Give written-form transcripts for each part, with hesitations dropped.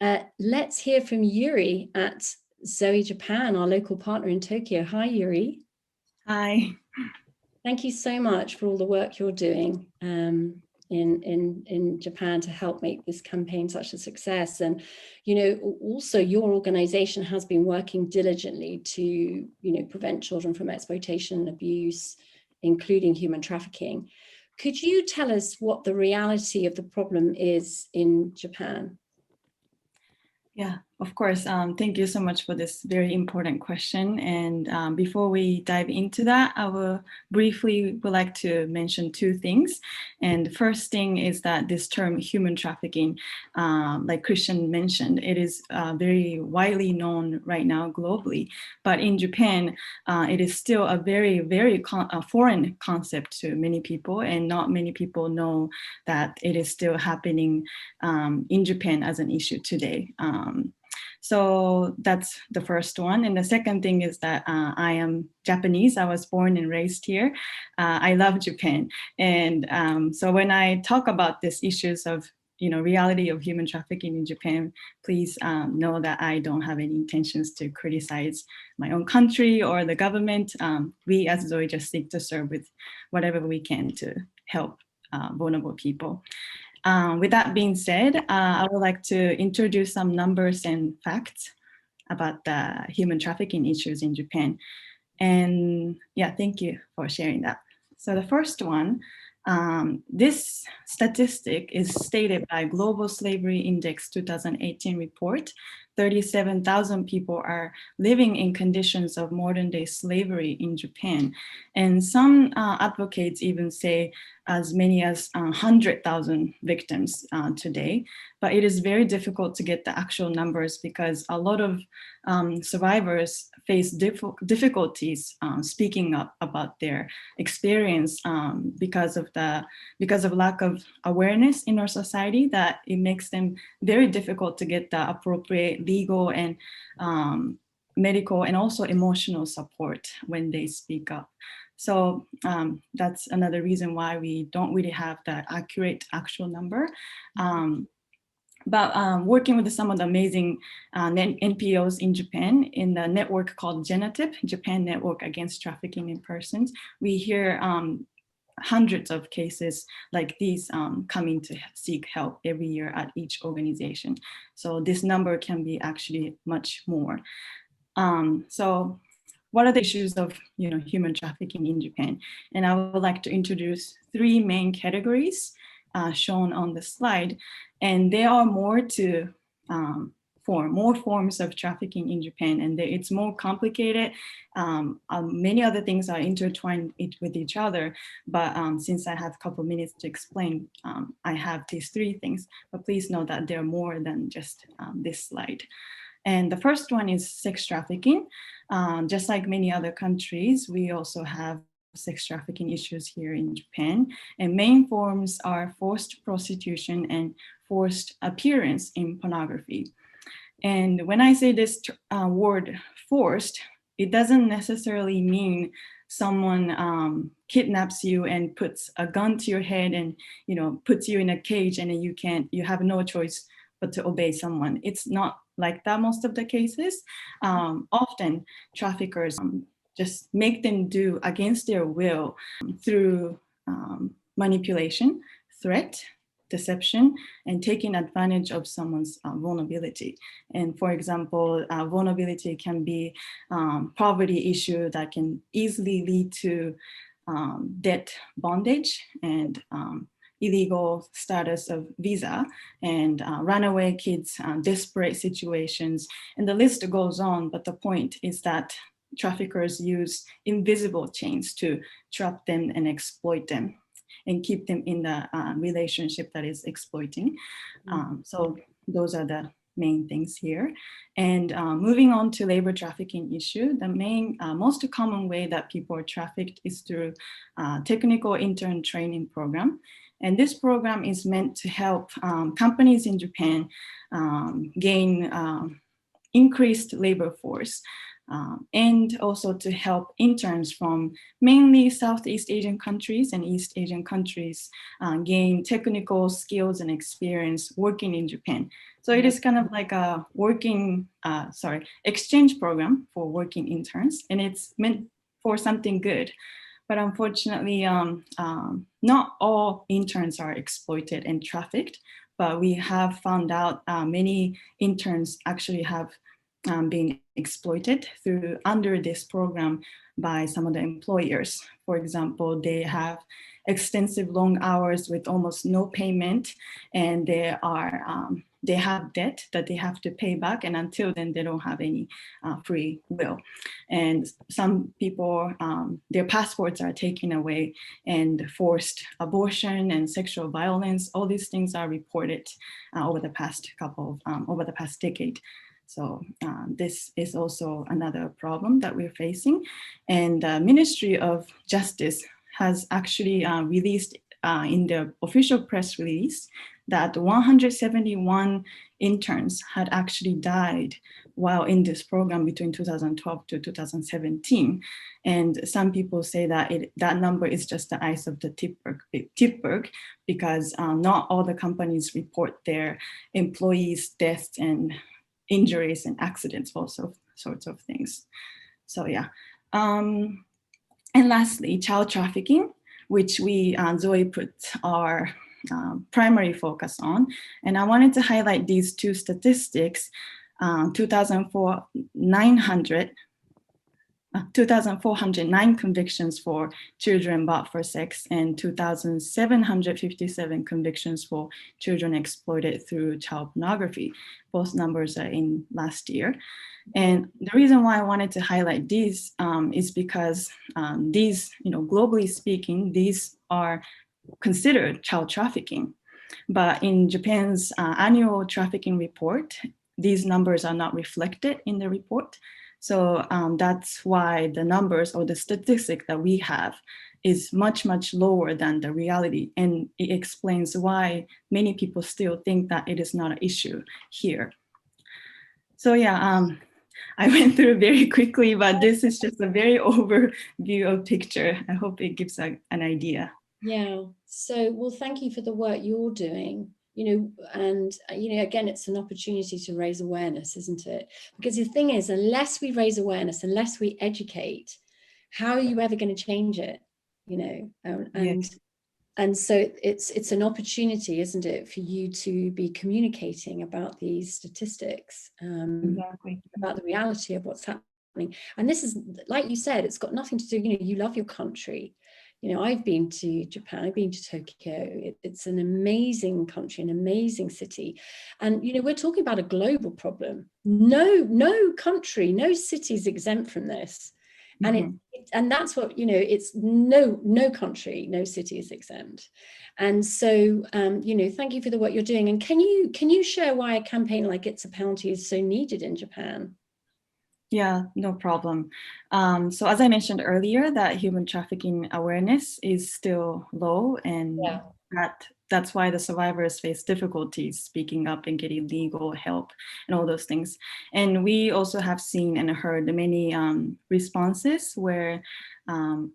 Let's hear from Yuri at Zoe Japan, our local partner in Tokyo. Hi, Yuri. Hi. Thank you so much for all the work you're doing in Japan to help make this campaign such a success. And, also your organization has been working diligently to, prevent children from exploitation and abuse, including human trafficking. Could you tell us what the reality of the problem is in Japan? Yeah, of course. Thank you so much for this very important question. And before we dive into that, I would like to mention two things. And the first thing is that this term human trafficking, like Christian mentioned, it is very widely known right now globally. But in Japan, it is still a very, very foreign concept to many people, and not many people know that it is still happening in Japan as an issue today. So that's the first one. And the second thing is that I am Japanese. I was born and raised here. I love Japan. And so when I talk about these issues of, reality of human trafficking in Japan, please know that I don't have any intentions to criticize my own country or the government. We as Zoe just seek to serve with whatever we can to help vulnerable people. With that being said, I would like to introduce some numbers and facts about the human trafficking issues in Japan. And yeah, thank you for sharing that. So the first one, this statistic is stated by Global Slavery Index 2018 report. 37,000 people are living in conditions of modern day slavery in Japan. And some advocates even say as many as 100,000 victims today. But it is very difficult to get the actual numbers because a lot of survivors face difficulties speaking up about their experience because of lack of awareness in our society, that it makes them very difficult to get the appropriate legal and medical and also emotional support when they speak up. So that's another reason why we don't really have the accurate actual number. But working with some of the amazing NPOs in Japan in the network called Genotip, Japan Network Against Trafficking in Persons, we hear hundreds of cases like these coming to seek help every year at each organization. So this number can be actually much more. So what are the issues of human trafficking in Japan? And I would like to introduce three main categories shown on the slide. And there are more forms of trafficking in Japan, and it's more complicated. Many other things are intertwined with each other, but since I have a couple minutes to explain, I have these three things, but please know that there are more than just this slide. And the first one is sex trafficking. Just like many other countries, we also have sex trafficking issues here in Japan. And main forms are forced prostitution and forced appearance in pornography. And when I say this word forced, it doesn't necessarily mean someone kidnaps you and puts a gun to your head and puts you in a cage and then you have no choice but to obey someone. It's not like that most of the cases. Often traffickers just make them do against their will through manipulation, threat, deception, and taking advantage of someone's vulnerability. And for example, vulnerability can be poverty issue that can easily lead to debt bondage and illegal status of visa and runaway kids, desperate situations, and the list goes on. But the point is that traffickers use invisible chains to trap them and exploit them and keep them in the relationship that is exploiting. So those are the main things here. And moving on to labor trafficking issue, the most common way that people are trafficked is through technical intern training program. And this program is meant to help companies in Japan gain increased labor force and also to help interns from mainly Southeast Asian countries and East Asian countries gain technical skills and experience working in Japan. So it is kind of like a exchange program for working interns, and it's meant for something good. But unfortunately, not all interns are exploited and trafficked, but we have found out many interns actually have being exploited under this program by some of the employers. For example, they have extensive long hours with almost no payment, and they have debt that they have to pay back, and until then they don't have any free will. And some people, their passports are taken away, and forced abortion and sexual violence, all these things are reported over the past decade. So this is also another problem that we're facing. And the Ministry of Justice has actually released in their official press release that 171 interns had actually died while in this program between 2012 to 2017. And some people say that that number is just the ice of the tipberg, because not all the companies report their employees' deaths and injuries and accidents, also sorts of things. So yeah. And lastly, child trafficking, which we, Zoe, put our primary focus on. And I wanted to highlight these two statistics. 2,409 convictions for children bought for sex, and 2,757 convictions for children exploited through child pornography. Both numbers are in last year. And the reason why I wanted to highlight these is because these, globally speaking, these are considered child trafficking. But in Japan's annual trafficking report, these numbers are not reflected in the report. So that's why the numbers or the statistic that we have is much, much lower than the reality. And it explains why many people still think that it is not an issue here. So yeah, I went through very quickly, but this is just a very overview of picture. I hope it gives an idea. Yeah, so, well, thank you for the work you're doing. And again, it's an opportunity to raise awareness, isn't it? Because the thing is, unless we raise awareness, unless we educate, how are you ever going to change it? And so it's an opportunity, isn't it, for you to be communicating about these statistics, exactly. About the reality of what's happening. And this is, like you said, it's got nothing to do, you love your country. I've been to Japan, I've been to Tokyo. It's an amazing country, an amazing city. And, we're talking about a global problem. No country, no city is exempt from this. And and that's what, it's no country, no city is exempt. And so, thank you for the work you're doing. And can you share why a campaign like It's a Penalty is so needed in Japan? Yeah, no problem. So as I mentioned earlier, that human trafficking awareness is still low, and that's why the survivors face difficulties speaking up and getting legal help and all those things. And we also have seen and heard many responses where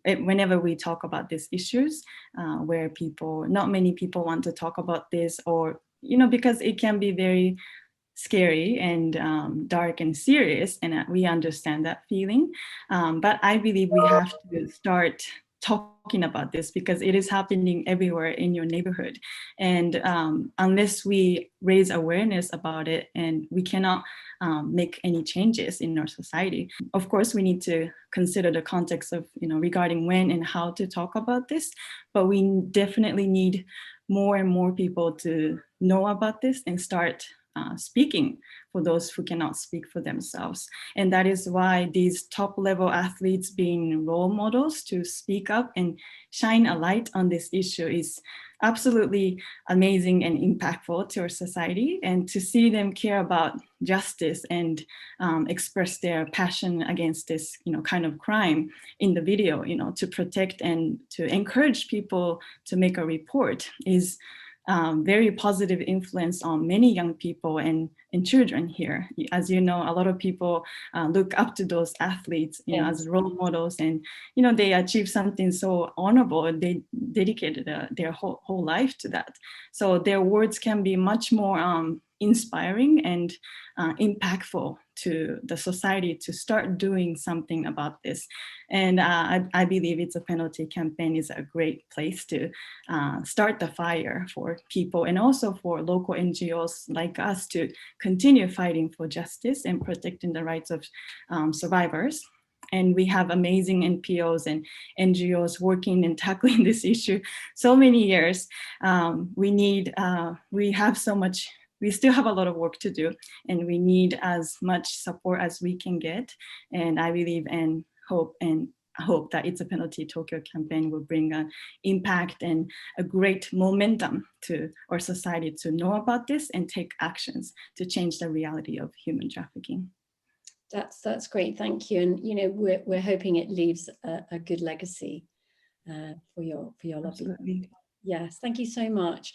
whenever we talk about these issues, where not many people want to talk about this, or, because it can be very scary and dark and serious, and we understand that feeling. But I believe we have to start talking about this, because it is happening everywhere in your neighborhood. And unless we raise awareness about it, and we cannot make any changes in our society. Of course, we need to consider the context of, regarding when and how to talk about this, but we definitely need more and more people to know about this and start speaking for those who cannot speak for themselves. And that is why these top level athletes being role models to speak up and shine a light on this issue is absolutely amazing and impactful to our society. And to see them care about justice and express their passion against this, kind of crime in the video, to protect and to encourage people to make a report is very positive influence on many young people, and and children here. As you know, a lot of people look up to those athletes, as role models, and they achieve something so honorable, and they dedicated their whole life to that. So their words can be much more inspiring and impactful to the society to start doing something about this. And I believe It's a Penalty campaign is a great place to start the fire for people, and also for local NGOs like us to continue fighting for justice and protecting the rights of survivors. And we have amazing NPOs and NGOs working and tackling this issue so many years. We still have a lot of work to do, and we need as much support as we can get. And I believe and hope that It's a Penalty Tokyo campaign will bring an impact and a great momentum to our society to know about this and take actions to change the reality of human trafficking. That's great, thank you. And we're hoping it leaves a good legacy for your lovely. Absolutely. Yes, thank you so much.